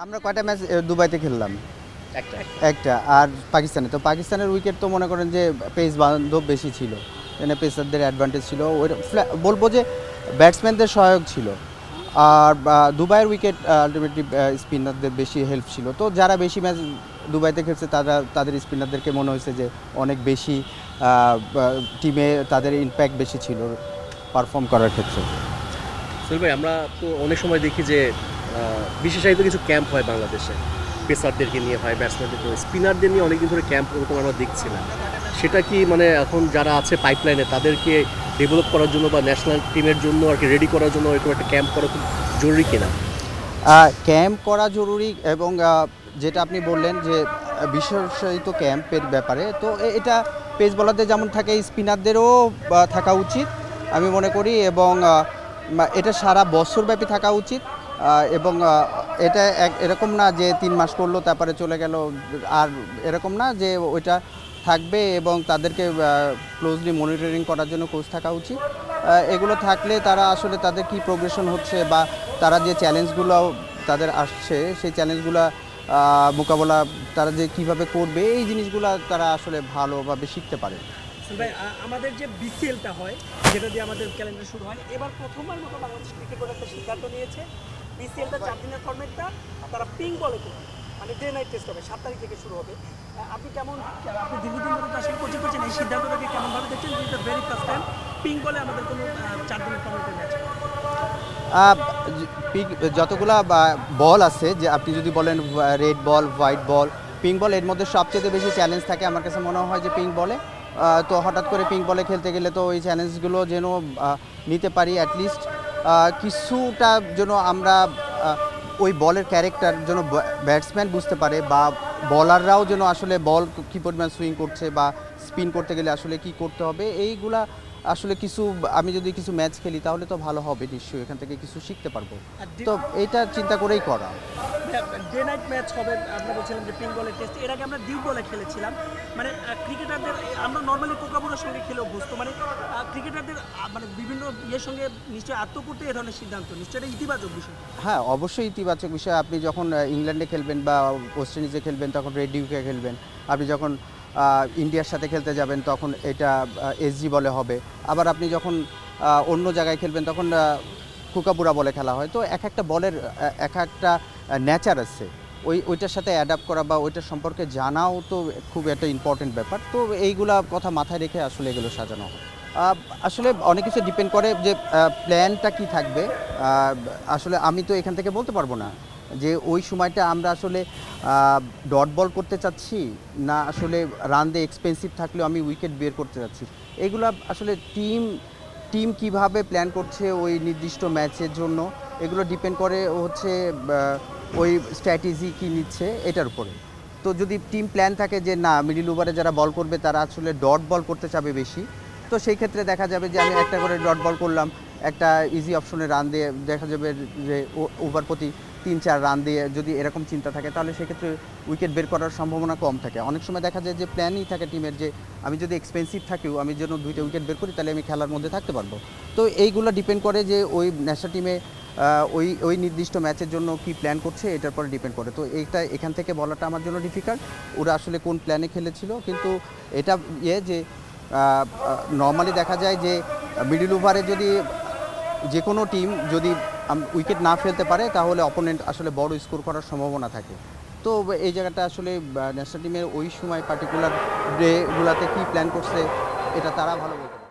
আমরা কয়টা ম্যাচ দুবাইতে খেললাম? একটা। একটা। আর পাকিস্তানে তো পাকিস্তানের উইকেট তো মনে করেন যে পেস বান্ধব বেশি ছিল, এখানে পেসারদের অ্যাডভান্টেজ ছিল। ওই বলবো যে ব্যাটসম্যানদের সহায়ক ছিল। আর দুবাইয়ের উইকেট আলটিমেটলি স্পিনারদের বেশি হেল্প ছিল। তো যারা বেশি ম্যাচ দুবাইতে খেলছে তাদের স্পিনারদেরকে মনে হয়েছে যে অনেক বেশি টিমে তাদের ইম্প্যাক্ট বেশি ছিল পারফর্ম করার ক্ষেত্রে। সোহেল ভাই, আমরা তো অনেক সময় দেখি যে বিশেষায়িত কিছু ক্যাম্প হয় বাংলাদেশে, পেসারদেরকে নিয়ে হয়, ব্যাটসম্যানদের নিয়ে, স্পিনারদের নিয়ে অনেকদিন ধরে ক্যাম্প ওরকম আমরা দেখছি না। সেটা কি মানে এখন যারা আছে পাইপলাইনে তাদেরকে ডেভেলপ করার জন্য বা ন্যাশনাল টিমের জন্য আর কি রেডি করার জন্য এরকম একটা ক্যাম্প করা খুব জরুরি কিনা? ক্যাম্প করা জরুরি এবং যেটা আপনি বললেন যে বিশেষায়িত ক্যাম্পের ব্যাপারে, তো এটা পেস বোলারদের যেমন থাকে স্পিনারদেরও থাকা উচিত আমি মনে করি। এবং এটা সারা বছরব্যাপী থাকা উচিত। এবং এটা এরকম না যে 3 মাস করলো তারপরে চলে গেল, আর এরকম না যে ওইটা থাকবে এবং তাদেরকে ক্লোজলি মনিটরিং করার জন্য কোচ থাকা উচিত। এগুলো থাকলে তারা আসলে তাদের কি প্রোগ্রেশন হচ্ছে বা তারা যে চ্যালেঞ্জগুলো তাদের আসছে সেই চ্যালেঞ্জগুলো মোকাবেলা তারা যে কিভাবে করবে এই জিনিসগুলো তারা আসলে ভালোভাবে শিখতে পারে। ভাই, আমাদের যে বিসিএলটা হয় যেটা দিয়ে আমাদের ক্যালেন্ডার শুরু হয়, এবার প্রথমবার মতো বাংলাদেশ ক্রিকেট বোর্ড একটা সিদ্ধান্ত নিয়েছে বিসিএলটা 4 দিনের ফরম্যাটটা তারা পিঙ্ক বলে করবে, মানে ডে নাইট টেস্ট হবে, 7 তারিখ থেকে শুরু হবে। আপনি আপনি দীর্ঘদিন ধরে তো আসলে কোচিং করছেন, এই সিদ্ধান্তটাকে কেমনভাবে দেখছেন? যেটা ভেরি ফার্স্ট টাইম পিঙ্ক বলে আমাদের কোনো 4 দিনের ফরম্যাটের ম্যাচ। যতগুলা বল আছে, যে আপনি যদি বলেন red ball, white ball, pink বল, এর মধ্যে সবচেয়ে বেশি চ্যালেঞ্জ থাকে আমার কাছে মনে হয় যে পিঙ্ক বলে। তো হঠাৎ করে পিঙ্ক বলে খেলতে গেলে তো ওই চ্যালেঞ্জগুলো যেন নিতে পারি অ্যাটলিস্ট কিছুটা যেন আমরা ওই বলের ক্যারেক্টার যেন ব্যাটসম্যান বুঝতে পারে বা বলাররাও যেন আসলে বল কী পরিমাণ সুইং করছে বা স্পিন করতে গেলে আসলে কি করতে হবে এইগুলা আসলে কিছু আমি যদি কিছু ম্যাচ খেলি তাহলে তো ভালো হবে, নিশ্চয়ই এখান থেকে কিছু শিখতে পারবো। তো এইটা চিন্তা করেই করা। ডে নাইট ম্যাচ হবে, আমরা বলছিলাম যে পিঙ্ক বলের টেস্ট, এর আগে আমরা ডিপ বলে খেলেছিলাম। মানে ক্রিকেটারদের আমরা নর্মালি কোকাবুরার সঙ্গে খেলে অভ্যস্ত, মানে ক্রিকেটারদের মানে বিভিন্ন ইয়ের সঙ্গে নিশ্চয়ই আত্ম করতে এ ধরনের সিদ্ধান্ত নিশ্চয়ই এটা ইতিবাচক বিষয়। হ্যাঁ, অবশ্যই ইতিবাচক বিষয়। আপনি যখন ইংল্যান্ডে খেলবেন বা ওয়েস্ট ইন্ডিজে খেলবেন তখন রেড ডিউকে খেলবেন। আপনি যখন ইন্ডিয়ার সাথে খেলতে যাবেন তখন এটা এসজি বলে হবে। আবার আপনি যখন অন্য জায়গায় খেলবেন তখন কুকাবুরা বলে খেলা হয়। তো এক একটা বলের এক একটা নেচার আছে, ওইটার সাথে অ্যাডাপ্ট করা বা ওইটার সম্পর্কে জানাও তো খুব একটা ইম্পর্টেন্ট ব্যাপার। তো এইগুলা কথা মাথায় রেখে আসলে এগুলো সাজানো হয়। আসলে অনেক কিছু ডিপেন্ড করে যে প্ল্যানটা কি থাকবে। আসলে আমি তো এখান থেকে বলতে পারবো না যে ওই সময়টা আমরা আসলে ডট বল করতে চাচ্ছি না আসলে রান দিয়ে এক্সপেন্সিভ থাকলেও আমি উইকেট বের করতে চাচ্ছি। এগুলো আসলে টিম কিভাবে প্ল্যান করছে ওই নির্দিষ্ট ম্যাচের জন্য, এগুলো ডিপেন্ড করে হচ্ছে ওই স্ট্র্যাটেজি কী নিচ্ছে এটার উপরে। তো যদি টিম প্ল্যান থাকে যে না মিডিল ওভারে যারা বল করবে তারা আসলে ডট বল করতে চাবে বেশি, তো সেই ক্ষেত্রে দেখা যাবে যে আমি একটা করে ডট বল করলাম, একটা ইজি অপশনে রান দিয়ে দেখা যাবে যে ওভার প্রতি 3-4 রান দিয়ে যদি এরকম চিন্তা থাকে তাহলে সেক্ষেত্রে উইকেট বের করার সম্ভাবনা কম থাকে। অনেক সময় দেখা যায় যে প্ল্যানই থাকে টিমের যে আমি যদি এক্সপেন্সিভ থাকেও আমি যেন 2টা উইকেট বের করি তাহলে আমি খেলার মধ্যে থাকতে পারবো। তো এইগুলো ডিপেন্ড করে যে ওই ন্যাশনাল টিমে ওই নির্দিষ্ট ম্যাচের জন্য কি প্ল্যান করছে এটার পরে ডিপেন্ড করে। তো এইটা এখান থেকে বলাটা আমার জন্য ডিফিকাল্ট ওরা আসলে কোন প্ল্যানে খেলেছিল। কিন্তু এটা যে নর্মালি দেখা যায় যে মিডল ওভারে যদি যে কোনো টিম যদি উইকেট না ফেলতে পারে তাহলে অপোনেন্ট আসলে বড় স্কোর করার সম্ভাবনা থাকে। তো এই জায়গাটা আসলে ন্যাশনাল টিমের ওই সময় পার্টিকুলার ডেগুলোতে কী প্ল্যান করছে এটা তারা ভালো বলতে পারে।